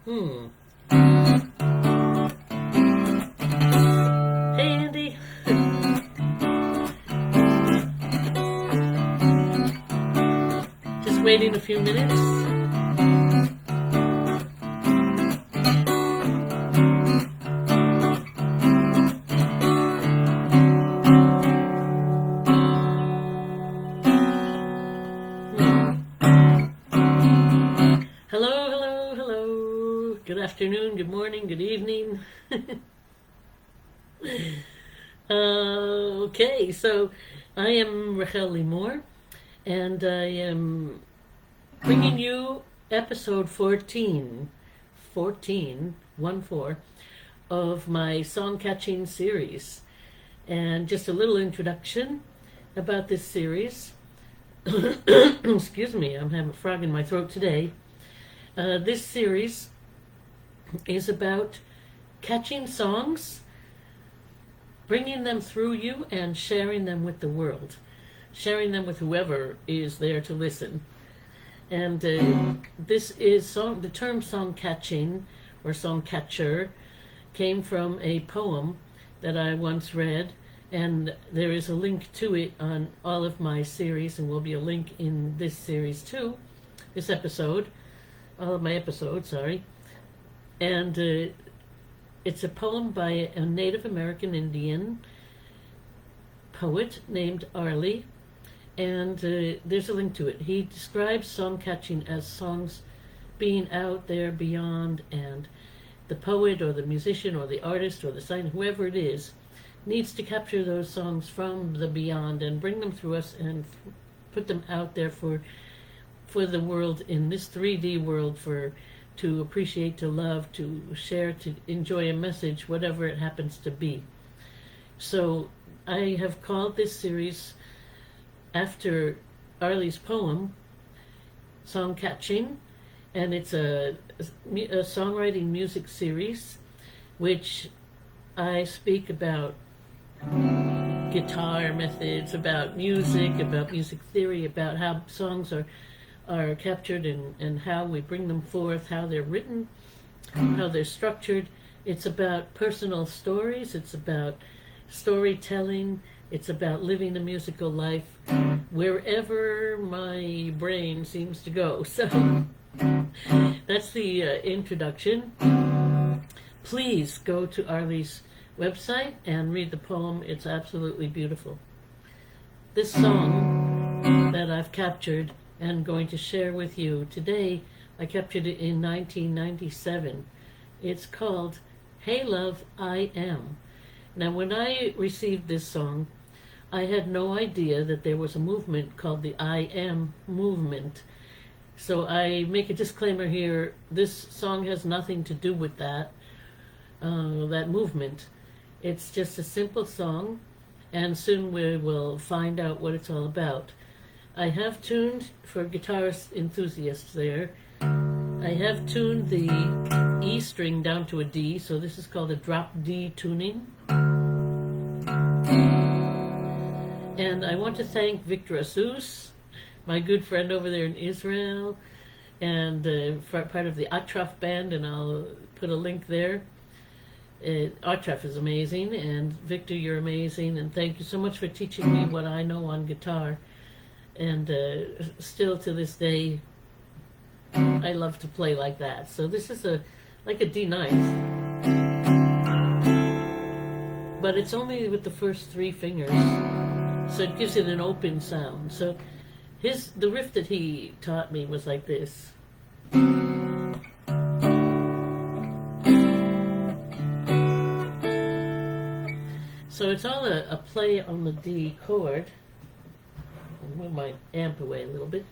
Hmm. Hey, Andy. Just waiting a few minutes. Hello, hello, hello. Good afternoon, good morning, good evening. Okay, so I am RahelMusic, and I am bringing you episode 14, 4, of my Songcatching series. And just a little introduction about this series. Excuse me, I'm having a frog in my throat today. This series is about catching songs, bringing them through you, and sharing them with the world, sharing them with whoever is there to listen. And this is the term song catching or song catcher came from a poem that I once read, and there is a link to it on all of my series, and will be a link in this series too, this episode, all of my episodes, sorry. And it's a poem by a Native American Indian poet named Arlie, and there's a link to it. He describes song catching as songs being out there beyond, and the poet or the musician or the artist or the sign, whoever it is, needs to capture those songs from the beyond and bring them through us and put them out there for the world in this 3D world, to appreciate, to love, to share, to enjoy a message, whatever it happens to be. So I have called this series after Arlie's poem, Songcatching, and it's a songwriting music series which I speak about guitar methods, about music theory, about how songs are captured and how we bring them forth, how they're written, how they're structured. It's about personal stories, it's about storytelling, it's about living a musical life wherever my brain seems to go. So that's the introduction. Please go to Arlie's website and read the poem. It's absolutely beautiful. This song that I've captured and going to share with you today, I captured it in 1997. It's called Hey Love, I Am. Now, when I received this song, I had no idea that there was a movement called the I Am movement. So I make a disclaimer here. This song has nothing to do with that movement. It's just a simple song, and soon we will find out what it's all about. I have tuned, for guitar enthusiasts there, I have tuned the E string down to a D, so this is called a drop D tuning. And I want to thank Victor Asus, my good friend over there in Israel, and part of the Atraf band, and I'll put a link there. Atraf is amazing, and Victor, you're amazing, and thank you so much for teaching me what I know on guitar. And still to this day, I love to play like that. So this is like a D ninth, but it's only with the first 3 fingers, so it gives it an open sound. So the riff that he taught me was like this. So it's all a play on the D chord. I'll move my amp away a little bit.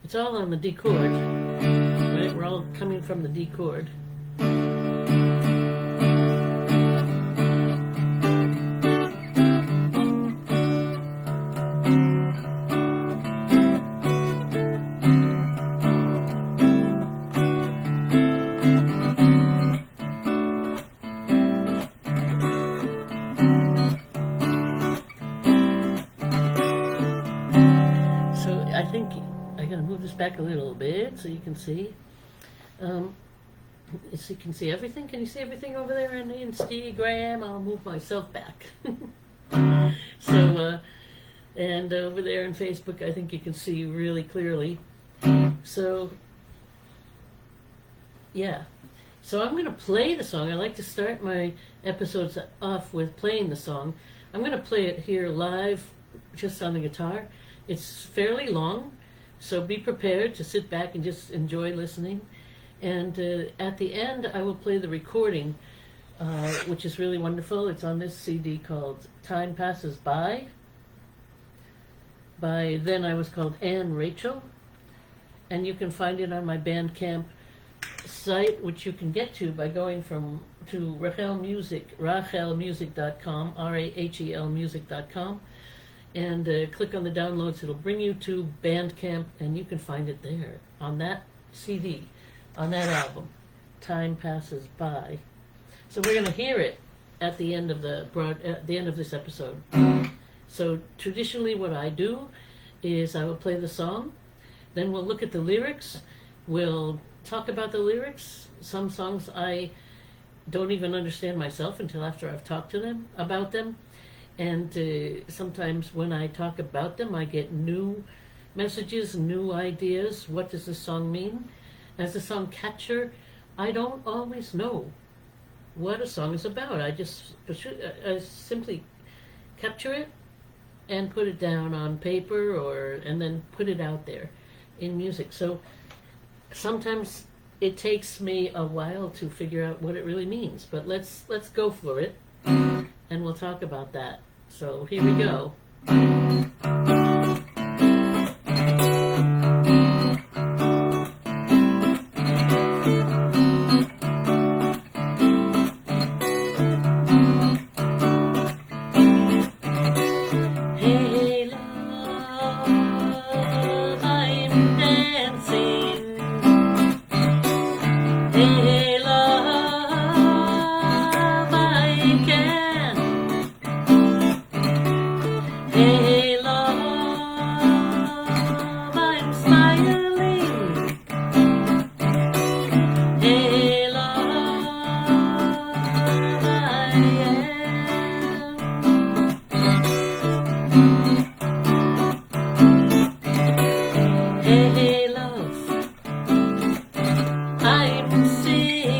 It's all on the D chord, right? We're all coming from the D chord. I think I gotta move this back a little bit so you can see. you can see everything. Can you see everything over there in the Instagram? I'll move myself back. So, and over there in Facebook, I think you can see really clearly. So, yeah. So I'm going to play the song. I like to start my episodes off with playing the song. I'm going to play it here live, just on the guitar. It's fairly long, so be prepared to sit back and just enjoy listening. And at the end, I will play the recording, which is really wonderful. It's on this CD called Time Passes By. By then I was called Anne Rachel. And you can find it on my Bandcamp site, which you can get to by going to RahelMusic, RahelMusic.com, RAHEL music.com, and click on the downloads. It'll bring you to Bandcamp, and you can find it there on that CD, on that album, Time Passes By. So we're going to hear it at the end of at the end of this episode. So traditionally, what I do is I will play the song, then we'll look at the lyrics. We'll talk about the lyrics. Some songs I don't even understand myself until after I've talked to them about them. And sometimes when I talk about them, I get new messages, new ideas. What does this song mean? As a song catcher, I don't always know what a song is about. I just simply capture it and put it down on paper and then put it out there in music. So sometimes it takes me a while to figure out what it really means, but let's go for it, and we'll talk about that. So here we go. Hey love, I'm singing.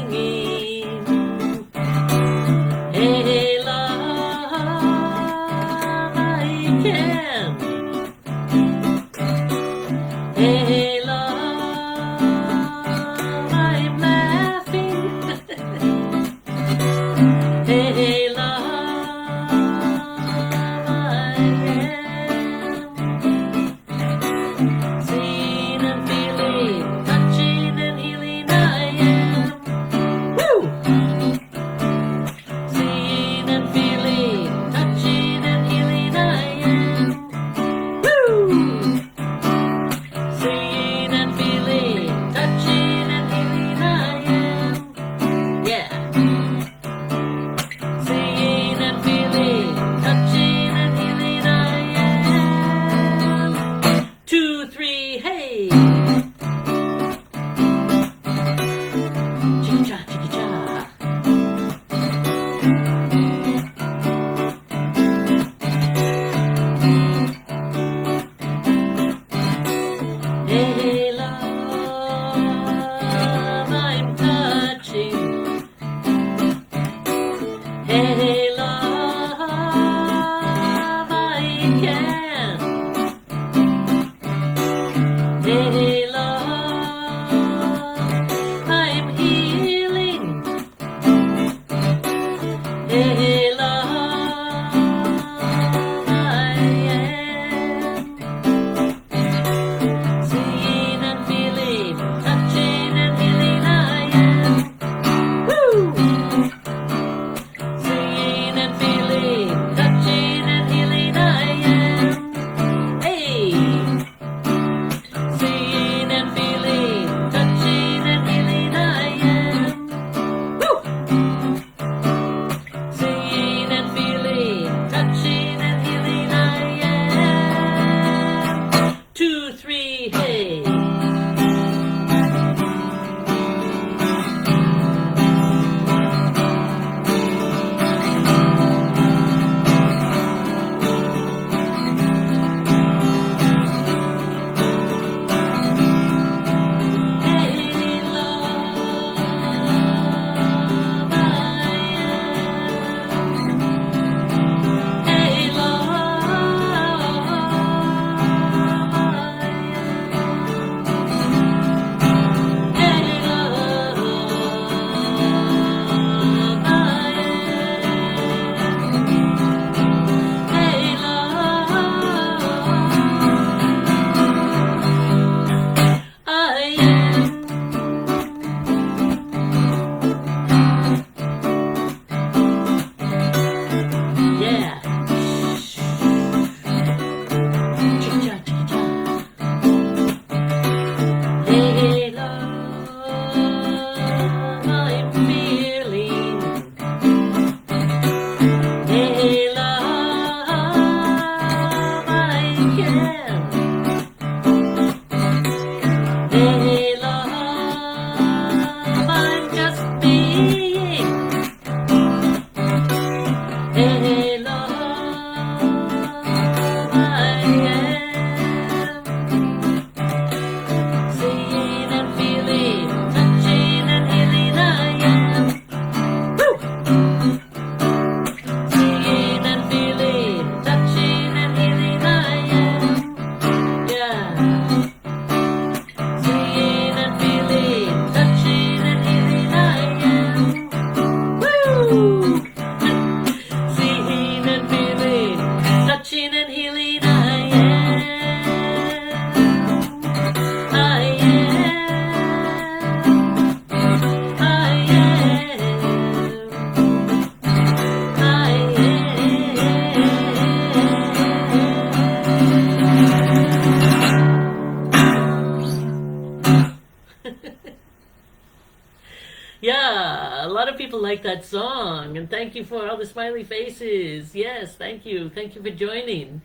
Yeah, a lot of people like that song, and thank you for all the smiley faces. Yes, thank you for joining.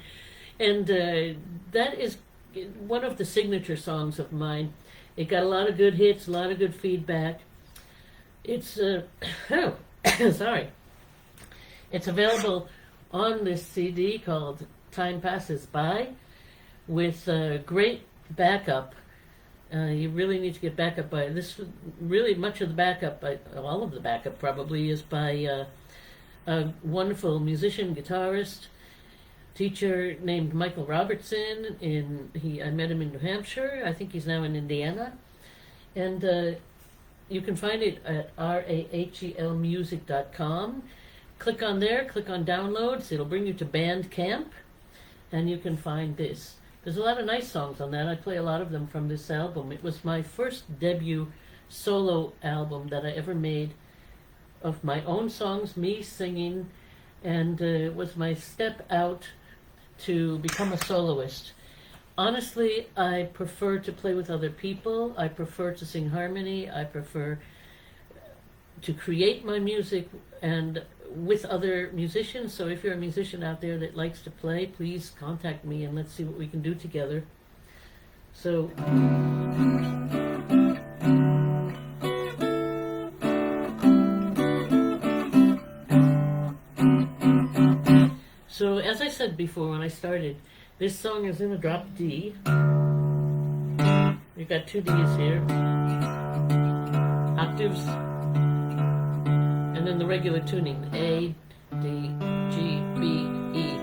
And that is one of the signature songs of mine. It got a lot of good hits, a lot of good feedback. It's oh, sorry. It's available on this CD called Time Passes By with great backup. You really need to get backup by this. Really, much of the backup, all of the backup probably, is by a wonderful musician, guitarist, teacher named Michael Robertson. I met him in New Hampshire. I think he's now in Indiana, and you can find it at RahelMusic.com. Click on there. Click on downloads. It'll bring you to Bandcamp, and you can find this. There's a lot of nice songs on that. I play a lot of them from this album. It was my first debut solo album that I ever made of my own songs, me singing, and it was my step out to become a soloist. Honestly, I prefer to play with other people. I prefer to sing harmony. I prefer to create my music and with other musicians. So if you're a musician out there that likes to play, please contact me and let's see what we can do together. So as I said before when I started, this song is in a drop D. You've got two Ds here, octaves, and then the regular tuning, A, D, G, B, E.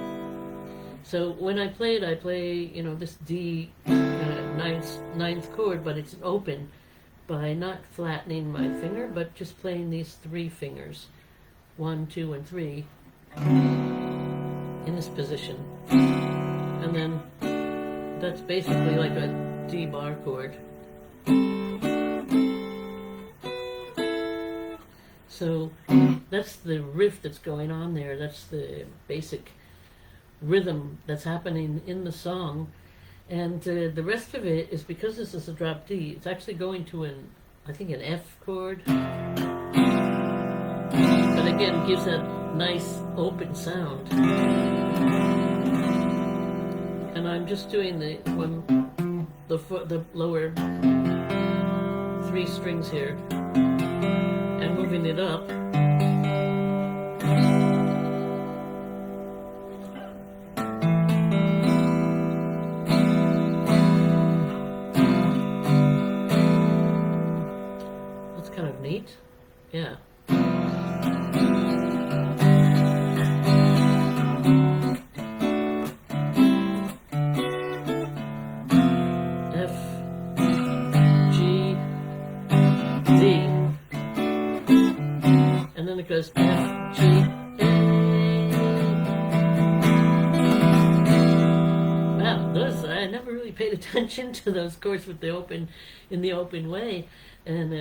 So when I play it, I play, this D ninth chord, but it's open by not flattening my finger, but just playing these three fingers, 1, 2, and 3, in this position. And then that's basically like a D bar chord. So that's the riff that's going on there. That's the basic rhythm that's happening in the song. And the rest of it is, because this is a drop D, it's actually going to an F chord. But again, it gives that nice open sound. And I'm just doing the lower 3 strings here and moving it up. That's kind of neat. Yeah. It goes F, G, A. Wow, I never really paid attention to those chords with the open way, and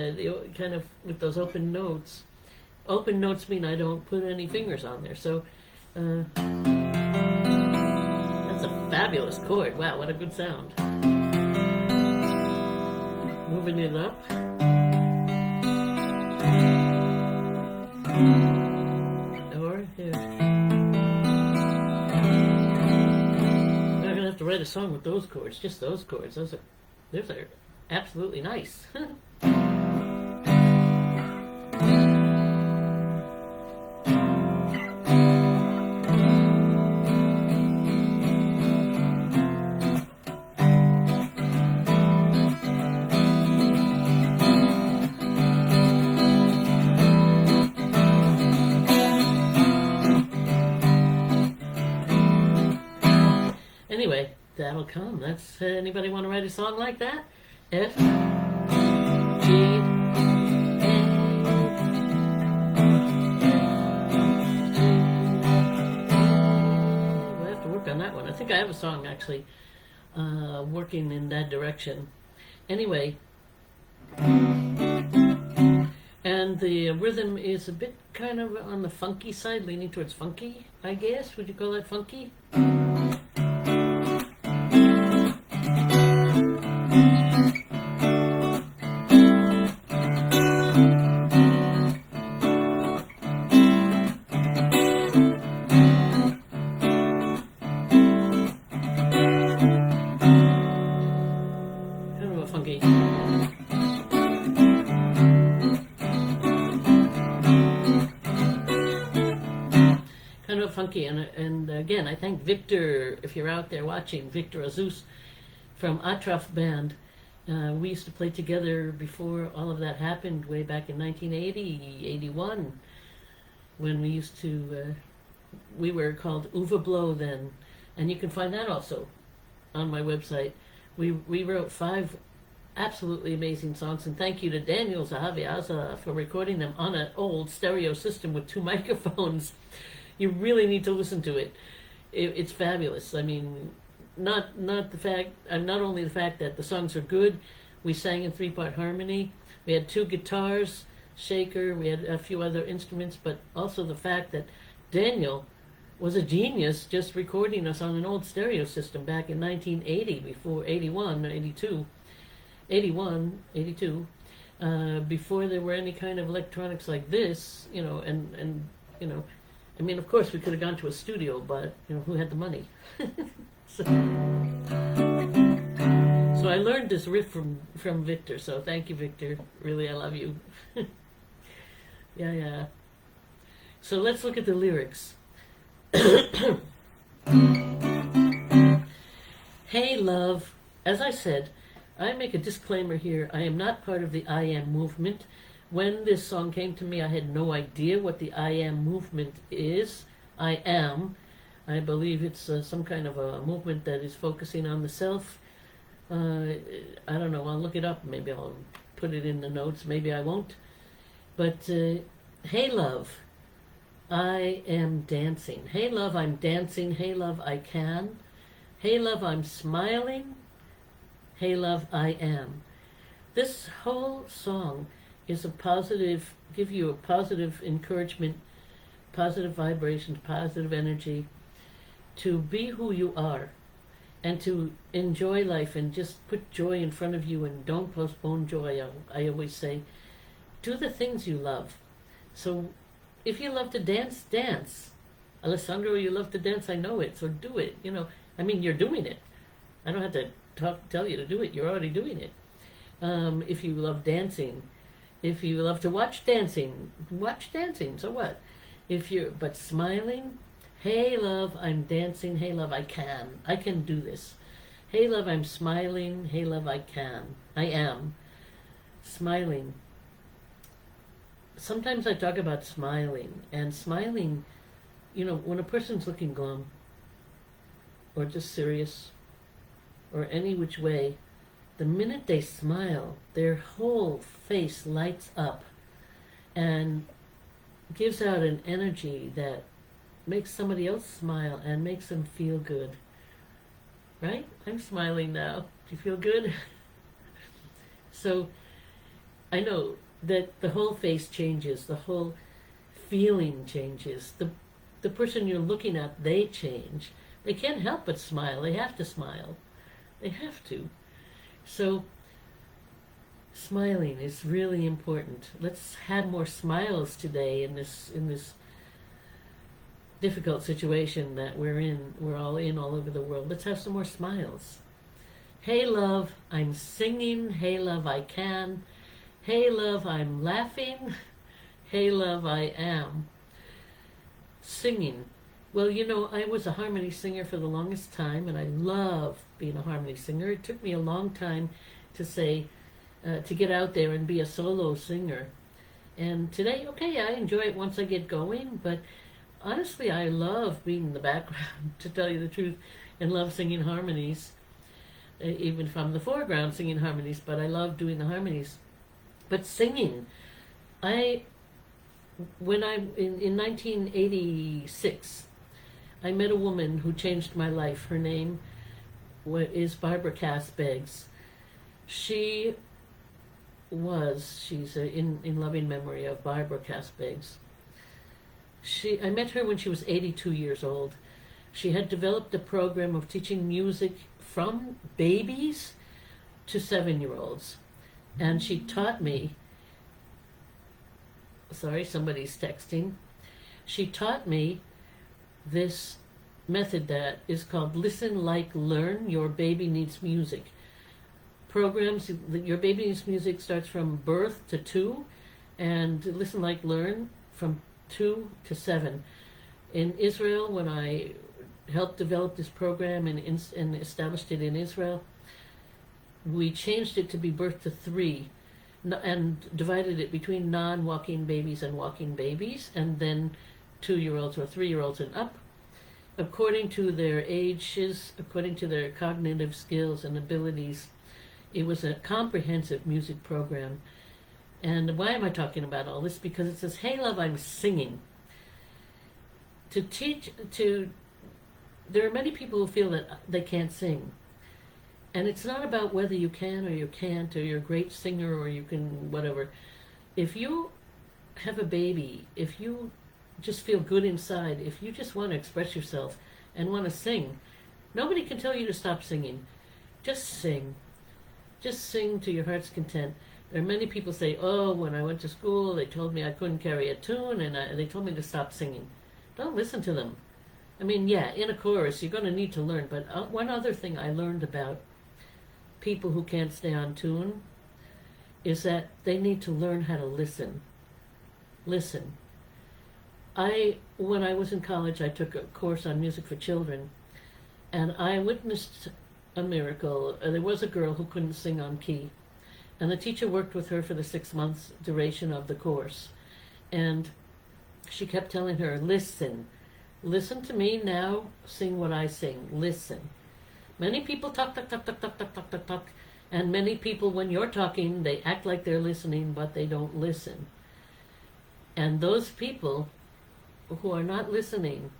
kind of with those open notes. Open notes mean I don't put any fingers on there, so that's a fabulous chord. Wow, what a good sound. Moving it up. Or here. I'm not gonna have to write a song with those chords, just those chords. Those are absolutely nice. Anyway, that'll come. That's anybody want to write a song like that? F, G, A. We'll have to work on that one. I think I have a song actually working in that direction. Anyway, and the rhythm is a bit kind of on the funky side, leaning towards funky, I guess. Would you call that funky? funky. And again, I thank Victor, if you're out there watching, Victor Azus from Atraf Band. We used to play together before all of that happened, way back in 1980, 81, when we used to, we were called Uwe Blow then. And you can find that also on my website. We wrote 5 absolutely amazing songs, and thank you to Daniel Zahaviaza for recording them on an old stereo system with 2 microphones. You really need to listen to it. It's fabulous. I mean, not only the fact that the songs are good. We sang in 3-part harmony. We had 2 guitars, shaker. We had a few other instruments, but also the fact that Daniel was a genius just recording us on an old stereo system back in 1980, before 81, 82. 81, 82, before there were any kind of electronics like this, and I mean, of course, we could have gone to a studio, but, who had the money? so I learned this riff from Victor, so thank you, Victor. Really, I love you. Yeah. So let's look at the lyrics. Hey, love, as I said, I make a disclaimer here. I am not part of the I Am movement. When this song came to me, I had no idea what the I Am movement is. I believe it's some kind of a movement that is focusing on the self. I don't know. I'll look it up. Maybe I'll put it in the notes. Maybe I won't. But hey, love, I am dancing. Hey, love, I'm dancing. Hey, love, I can. Hey, love, I'm smiling. Hey, love, I am. This whole song is give you a positive encouragement, positive vibrations, positive energy to be who you are and to enjoy life and just put joy in front of you and don't postpone joy. I always say, do the things you love. So if you love to dance, dance. Alessandro, you love to dance, I know it, so do it. I mean, you're doing it. I don't have to tell you to do it. You're already doing it. If you love dancing, if you love to watch dancing. So what? But smiling. Hey, love, I'm dancing. Hey, love, I can do this. Hey, love, I'm smiling. Hey, love, I am smiling. Sometimes I talk about smiling, and smiling, when a person's looking glum or just serious or any which way, the minute they smile, their whole face lights up and gives out an energy that makes somebody else smile and makes them feel good. Right? I'm smiling now. Do you feel good? So I know that the whole face changes, the whole feeling changes. The person you're looking at, they change. They can't help but smile. They have to smile. They have to. So smiling is really important. Let's have more smiles today in this difficult situation that we're all in all over the world. Let's have some more smiles. Hey, love, I'm singing. Hey, love, I can. Hey, love, I'm laughing. Hey, love, I am singing. Well, I was a harmony singer for the longest time, and I love being a harmony singer. It took me a long time to get out there and be a solo singer. And today, okay, I enjoy it once I get going, but honestly, I love being in the background, to tell you the truth, and love singing harmonies, even from the foreground singing harmonies, but I love doing the harmonies. But singing, in 1986, I met a woman who changed my life. Her name is Barbara Cass-Beggs. She's in loving memory of Barbara Cass-Beggs. I met her when she was 82 years old. She had developed a program of teaching music from babies to 7-year-olds. And she taught me, sorry, somebody's texting. She taught me this method that is called Listen, Like, Learn. Your Baby Needs Music. Programs, Your Baby Needs Music starts from birth to 2, and Listen, Like, Learn from 2 to 7. In Israel, when I helped develop this program and established it in Israel, we changed it to be birth to 3 and divided it between non-walking babies and walking babies, and then 2-year-olds or 3-year-olds and up, according to their ages, according to their cognitive skills and abilities. It was a comprehensive music program. And why am I talking about all this? Because it says, "Hey love, I'm singing." There are many people who feel that they can't sing. And it's not about whether you can or you can't, or you're a great singer or you can whatever. If you have a baby, if you just feel good inside, if you just want to express yourself and want to sing, nobody can tell you to stop singing. Just sing. Just sing to your heart's content. There are many people say, "Oh, when I went to school, they told me I couldn't carry a tune, and they told me to stop singing." Don't listen to them. I mean, yeah, in a chorus, you're going to need to learn. But one other thing I learned about people who can't stay on tune is that they need to learn how to listen. Listen. When I was in college, I took a course on music for children, and I witnessed a miracle. There was a girl who couldn't sing on key, and the teacher worked with her for the 6 months duration of the course. And she kept telling her, "Listen. Listen to me now, sing what I sing. Listen." Many people talk, talk, talk, talk, talk, talk, talk, talk, talk. And many people, when you're talking, they act like they're listening, but they don't listen. And those people who are not listening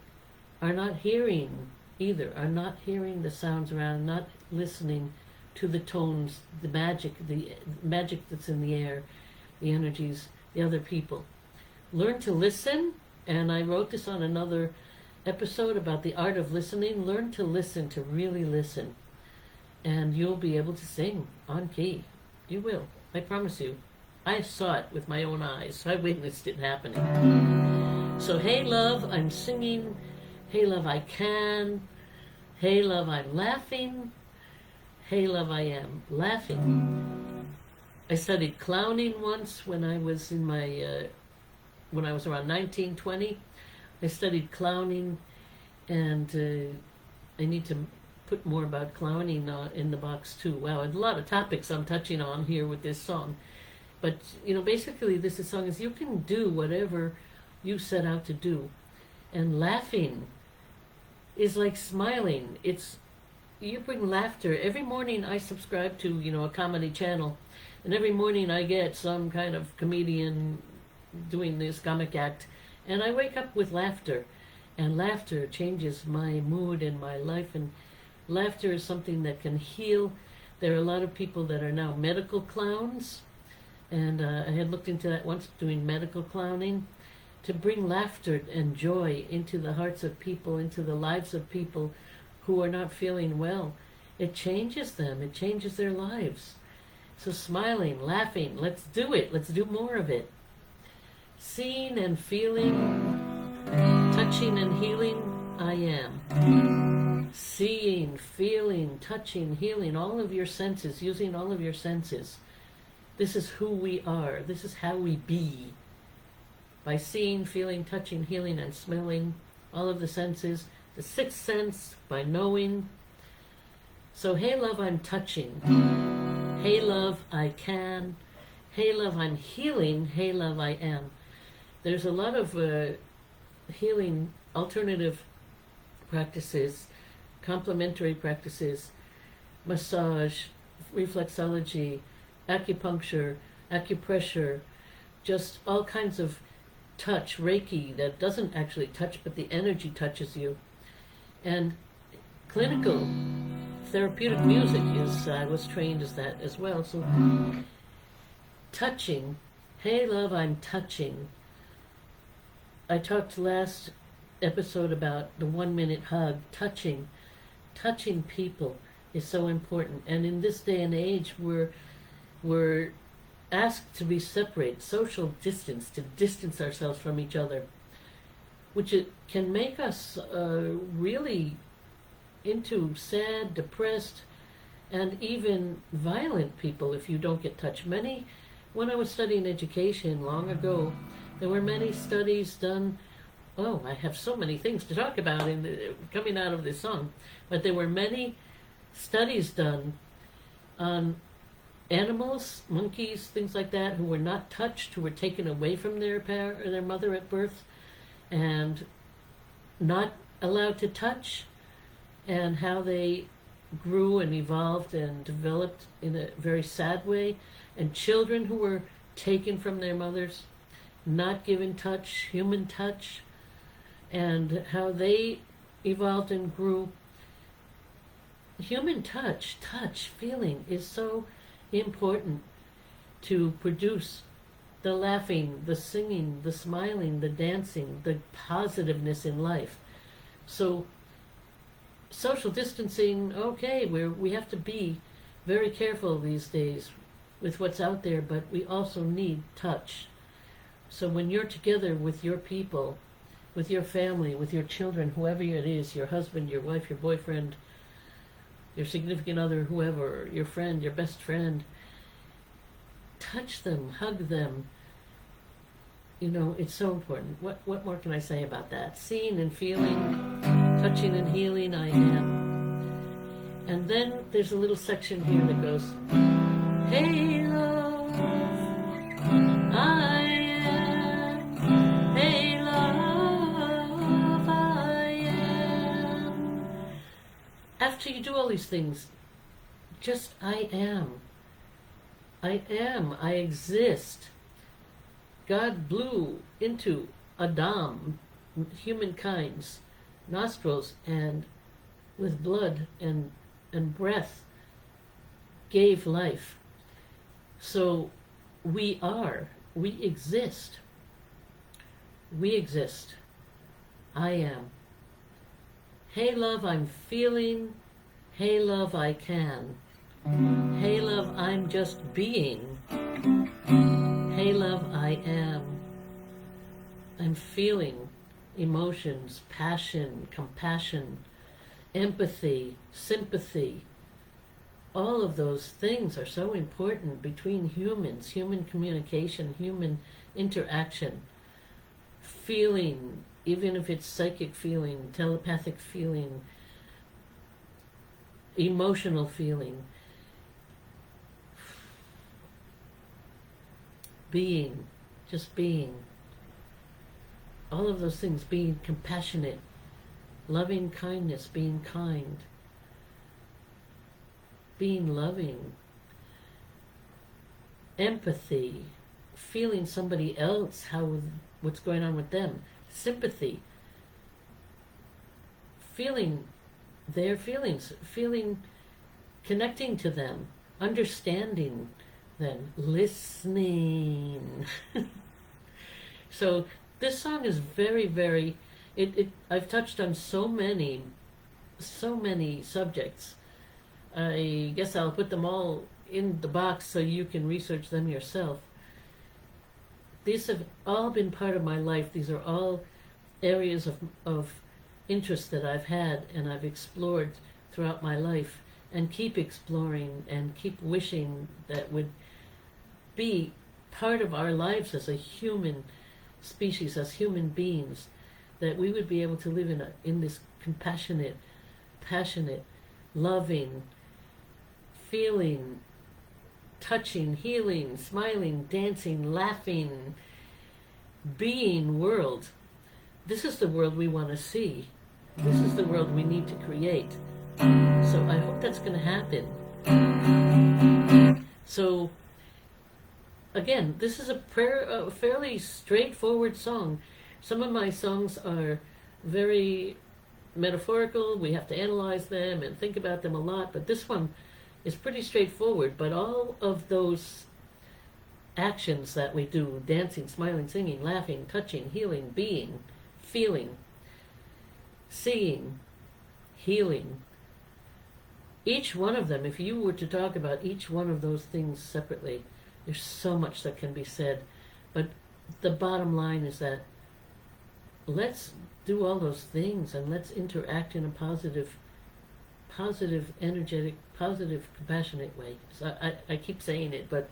are not hearing either, are not hearing the sounds around, not listening to the tones, the magic that's in the air, the energies, the other people. Learn to listen, and I wrote this on another episode about the art of listening. Learn to listen, to really listen, and you'll be able to sing on key. You will. I promise you. I saw it with my own eyes. I witnessed it happening. So, hey love, I'm singing. Hey love, I can. Hey love, I'm laughing. Hey love, I am laughing. I studied clowning once when I was in my when I was around 19, 20. I studied clowning, and I need to put more about clowning in the box too. Wow, a lot of topics I'm touching on here with this song. But, basically this song is you can do whatever you set out to do. And laughing is like smiling. You bring laughter. Every morning I subscribe to, a comedy channel, and every morning I get some kind of comedian doing this comic act, and I wake up with laughter, and laughter changes my mood and my life, and laughter is something that can heal. There are a lot of people that are now medical clowns, and I had looked into that once, doing medical clowning, to bring laughter and joy into the hearts of people, into the lives of people who are not feeling well. It changes them. It changes their lives. So smiling, laughing, let's do it. Let's do more of it. Seeing and feeling, touching and healing, I am. Seeing, feeling, touching, healing, all of your senses, using all of your senses. This is who we are. This is how we be. By seeing, feeling, touching, healing, and smelling, all of the senses. The sixth sense, by knowing. So, hey love, I'm touching. Hey love, I can. Hey love, I'm healing. Hey love, I am. There's a lot of healing alternative practices, complementary practices, massage, reflexology, acupuncture, acupressure, just all kinds of touch, Reiki, that doesn't actually touch, but the energy touches you. And clinical therapeutic music I was trained as that as well. So touching, hey love, I'm touching. I talked last episode about the 1-minute hug. Touching people is so important. And in this day and age, we're asked to be separate, social distance, to distance ourselves from each other, which it can make us really into sad, depressed, and even violent people if you don't get touched. When I was studying education long ago, there were many studies done oh, I have so many things to talk about coming out of this song. But there were many studies done on animals, monkeys, things like that, who were not touched, who were taken away from their mother at birth, and not allowed to touch, and how they grew and evolved and developed in a very sad way, and children who were taken from their mothers, not given touch, human touch, and how they evolved and grew. Human touch, feeling is so important to produce the laughing, the singing, the smiling, the dancing, the positiveness in life. So social distancing, okay, we have to be very careful these days with what's out there, but we also need touch. So when you're together with your people, with your family, with your children, whoever it is, your husband, your wife, your boyfriend, your significant other, whoever, your friend, your best friend, touch them, hug them. You know, it's so important. What more can I say about that? Seeing and feeling, touching and healing, I am. And then there's a little section here that goes, hey love, I am. Hey love, I am. After you do all these things, just I am. I am. I exist. God blew into Adam, humankind's nostrils, and with blood and breath gave life. So we exist. We exist. I am. Hey love, I'm feeling. Hey love, I can. Hey love, I'm just being. Hey love, I am. I'm feeling emotions, passion, compassion, empathy, sympathy. All of those things are so important between humans, human communication, human interaction. Feeling, even if it's psychic feeling, telepathic feeling, emotional feeling. Being, just being. All of those things, being compassionate, loving kindness, being kind, being loving, empathy, feeling somebody else, what's going on with them, sympathy, feeling their feelings, connecting to them, understanding them, listening. So this song is very, very, I've touched on so many subjects. I guess I'll put them all in the box so you can research them yourself. These have all been part of my life. These are all areas of interest that I've had and I've explored throughout my life, and keep exploring and keep wishing that would be part of our lives as a human species, as human beings, that we would be able to live in this compassionate, passionate, loving, feeling, touching, healing, smiling, dancing, laughing, being world. This is the world we want to see. This is the world we need to create. So I hope that's going to happen. So again, this is a fairly straightforward song. Some of my songs are very metaphorical. We have to analyze them and think about them a lot, but this one is pretty straightforward. But all of those actions that we do, dancing, smiling, singing, laughing, touching, healing, being, feeling, seeing, healing, each one of them, if you were to talk about each one of those things separately, there's so much that can be said. But the bottom line is that let's do all those things and let's interact in a positive, energetic, positive, compassionate way. So I keep saying it, but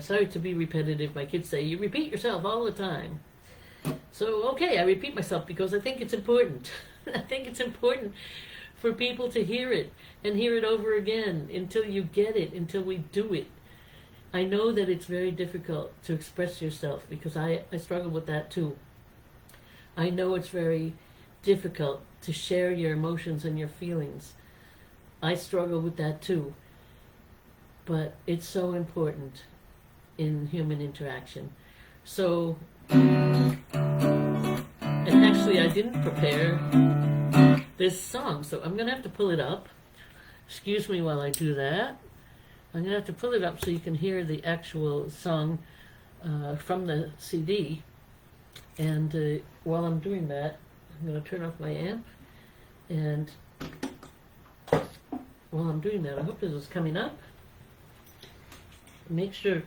sorry to be repetitive. My kids say, you repeat yourself all the time. So, okay, I repeat myself because I think it's important. I think it's important for people to hear it and hear it over again until you get it, until we do it. I know that it's very difficult to express yourself because I struggle with that too. I know it's very difficult to share your emotions and your feelings. I struggle with that too. But it's so important in human interaction. So, and actually I didn't prepare this song, so I'm going to have to pull it up. Excuse me while I do that. I'm going to have to pull it up so you can hear the actual song from the CD. And while I'm doing that, I'm going to turn off my amp. And while I'm doing that, I hope this is coming up. Make sure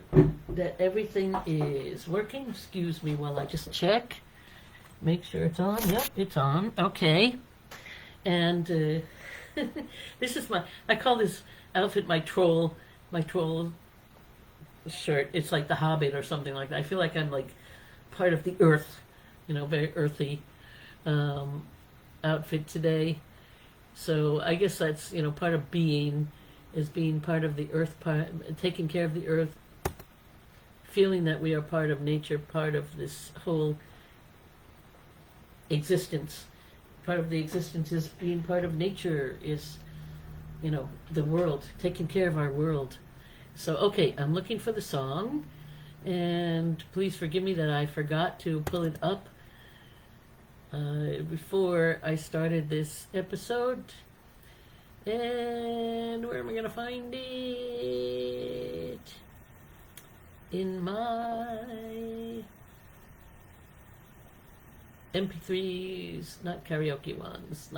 that everything is working. Excuse me while I just check. Make sure it's on. Yep, it's on. Okay. And this is I call this outfit my troll shirt. It's like the Hobbit or something like that. I feel like I'm like part of the earth, very earthy outfit today. So I guess that's, part of being is being part of the earth, taking care of the earth, feeling that we are part of nature, part of this whole existence. Part of the existence is being part of nature, is, the world, taking care of our world. So, okay, I'm looking for the song, and please forgive me that I forgot to pull it up before I started this episode. And where am I going to find it? In my MP3s, not karaoke ones.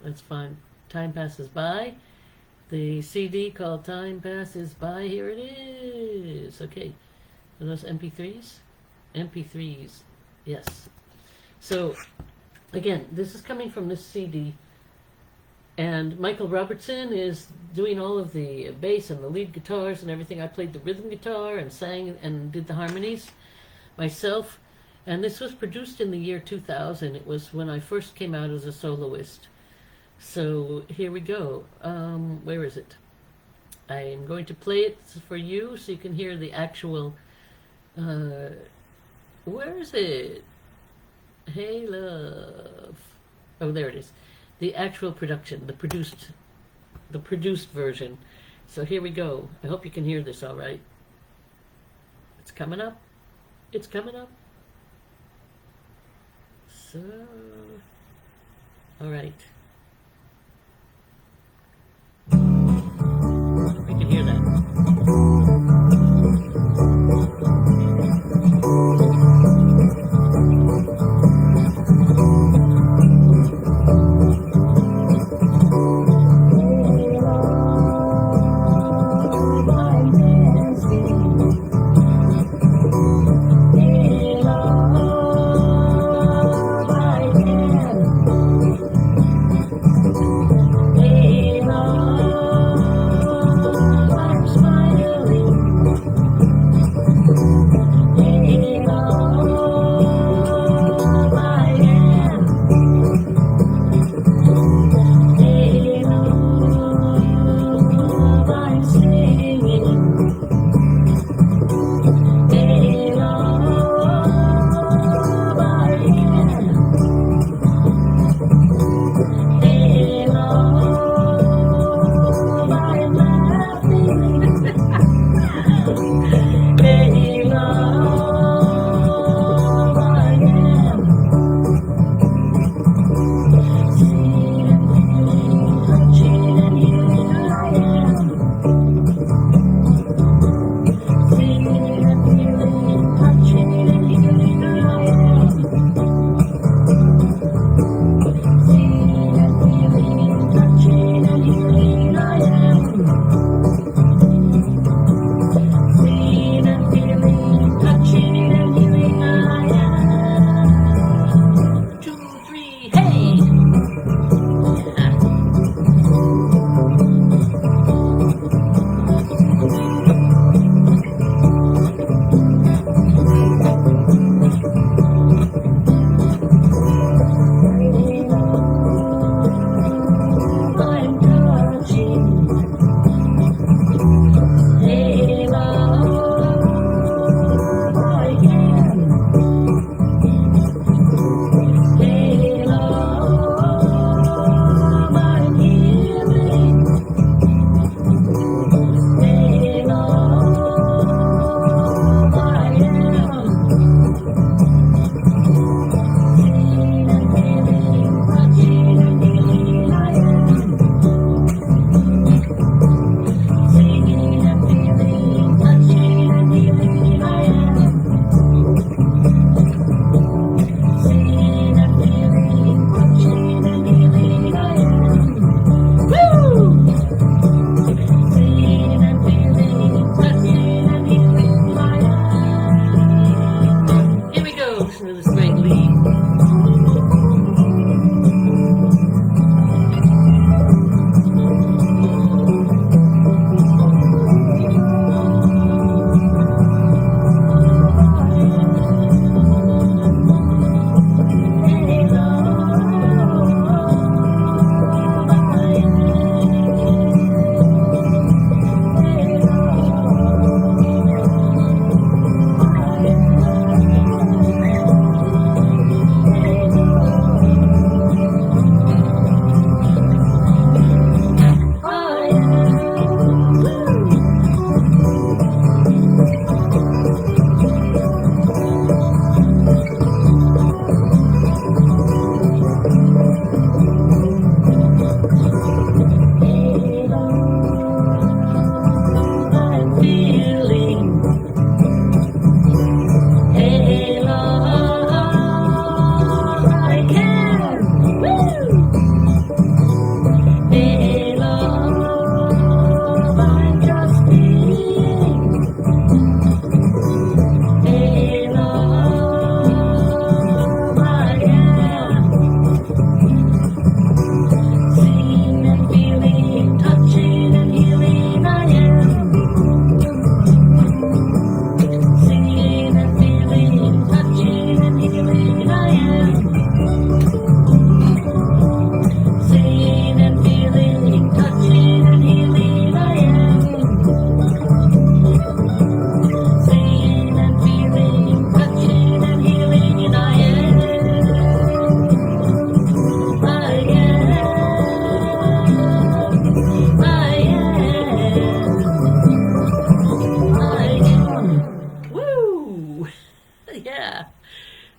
That's fine. Time Passes By. The CD called Time Passes By. Here it is. Okay. Are those MP3s? MP3s. Yes. So, again, this is coming from this CD. And Michael Robertson is doing all of the bass and the lead guitars and everything. I played the rhythm guitar and sang and did the harmonies myself. And this was produced in the year 2000. It was when I first came out as a soloist. So here we go. Where is it? I'm going to play it for you so you can hear the actual... where is it? Hey, love. Oh, there it is. The actual production, the produced version. So here we go. I hope you can hear this all right. It's coming up. It's coming up. So, all right. You can hear that.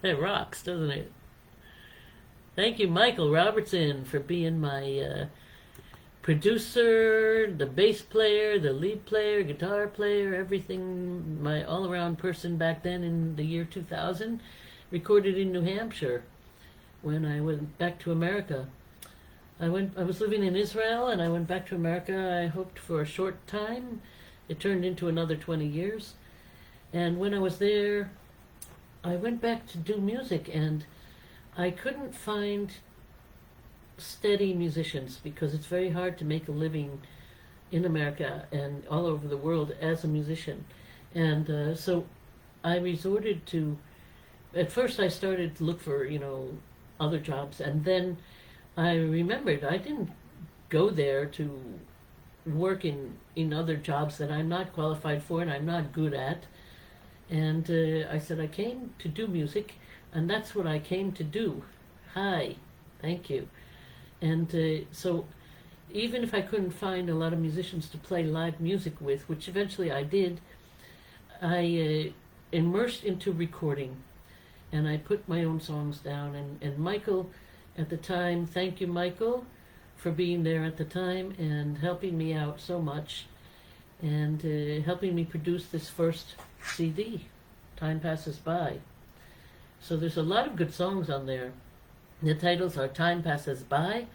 It rocks, doesn't it? Thank you, Michael Robertson, for being my producer, the bass player, the lead player, guitar player, everything, my all-around person back then in the year 2000. Recorded in New Hampshire when I went back to America. I was living in Israel and I went back to America, I hoped for a short time. It turned into another 20 years. And when I was there, I went back to do music, and I couldn't find steady musicians because it's very hard to make a living in America and all over the world as a musician. And so I resorted to, at first I started to look for, other jobs, and then I remembered I didn't go there to work in other jobs that I'm not qualified for and I'm not good at. And I said, I came to do music, and that's what I came to do. Hi, thank you. And so even if I couldn't find a lot of musicians to play live music with, which eventually I did, I immersed into recording, and I put my own songs down. And Michael, at the time, thank you, Michael, for being there at the time and helping me out so much, and helping me produce this first CD, Time Passes By. So there's a lot of good songs on there. The titles are Time Passes By,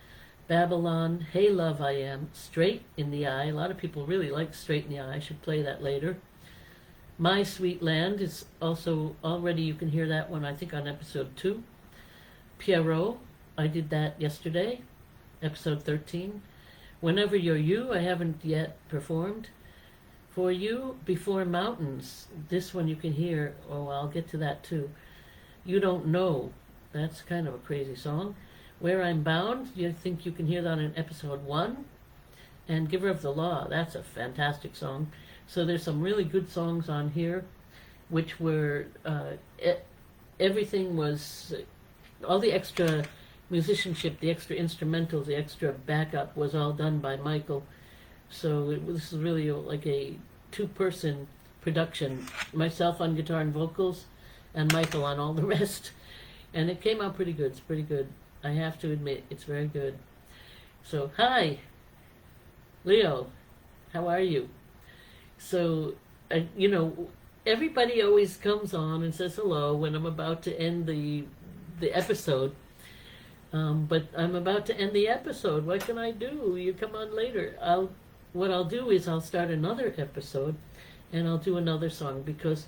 Babylon, Hey Love I Am, Straight in the Eye. A lot of people really like Straight in the Eye. I should play that later. My Sweet Land is also already, you can hear that one, I think, on episode 2. Pierrot, I did that yesterday, episode 13. Whenever You're You, I haven't yet performed. For You, Before Mountains, this one you can hear, I'll get to that too. You Don't Know, that's kind of a crazy song. Where I'm Bound, you think you can hear that in episode 1. And Giver of the Law, that's a fantastic song. So there's some really good songs on here, which were, everything was, all the extra musicianship, the extra instrumentals, the extra backup was all done by Michael. So this is really like a two-person production, myself on guitar and vocals, and Michael on all the rest. And it came out pretty good. It's pretty good. I have to admit, it's very good. So, hi, Leo. How are you? So, everybody always comes on and says hello when I'm about to end the episode. But I'm about to end the episode. What can I do? You come on later. What I'll do is I'll start another episode, and I'll do another song, because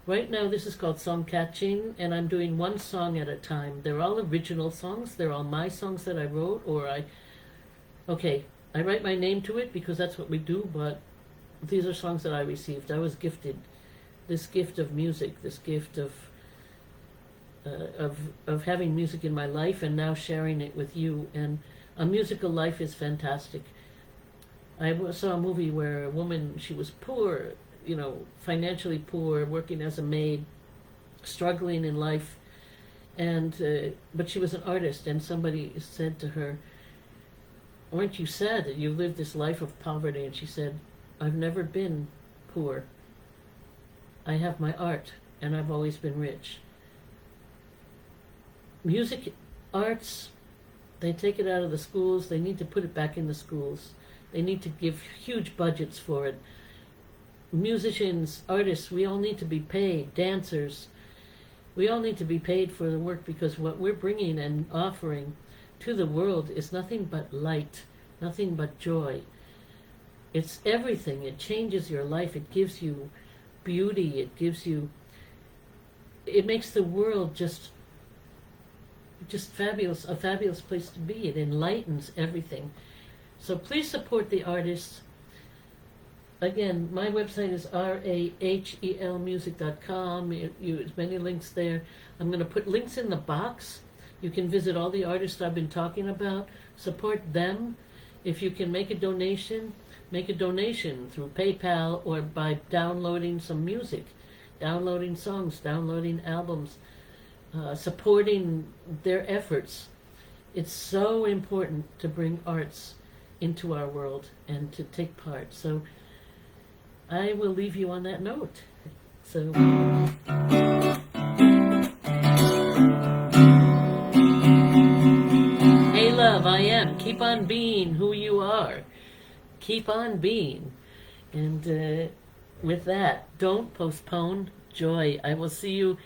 right now this is called Songcatching, and I'm doing one song at a time. They're all original songs. They're all my songs that I wrote, I write my name to it because that's what we do, but these are songs that I received. I was gifted this gift of music, this gift of having music in my life, and now sharing it with you. And a musical life is fantastic. I saw a movie where a woman, she was poor, financially poor, working as a maid, struggling in life, and but she was an artist, and somebody said to her, aren't you sad that you lived this life of poverty? And she said, I've never been poor. I have my art, and I've always been rich. Music, arts, they take it out of the schools. They need to put it back in the schools. They need to give huge budgets for it. Musicians, artists, we all need to be paid. Dancers, we all need to be paid for the work, because what we're bringing and offering to the world is nothing but light, nothing but joy. It's everything. It changes your life. It gives you beauty. It makes the world just fabulous, a fabulous place to be. It enlightens everything. So please support the artists. Again, my website is RahelMusic.com. There's many links there. I'm going to put links in the box. You can visit all the artists I've been talking about. Support them. If you can make a donation through PayPal or by downloading some music, downloading songs, downloading albums, supporting their efforts. It's so important to bring arts into our world and to take part. So I will leave you on that note. So on being who you are. Keep on being. And with that, don't postpone joy. I will see you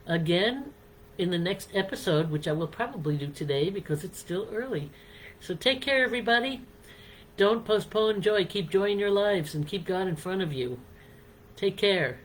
again in the next episode, which I will probably do today because it's still early. So take care, everybody. Don't postpone joy. Keep joy in your lives and keep God in front of you. Take care.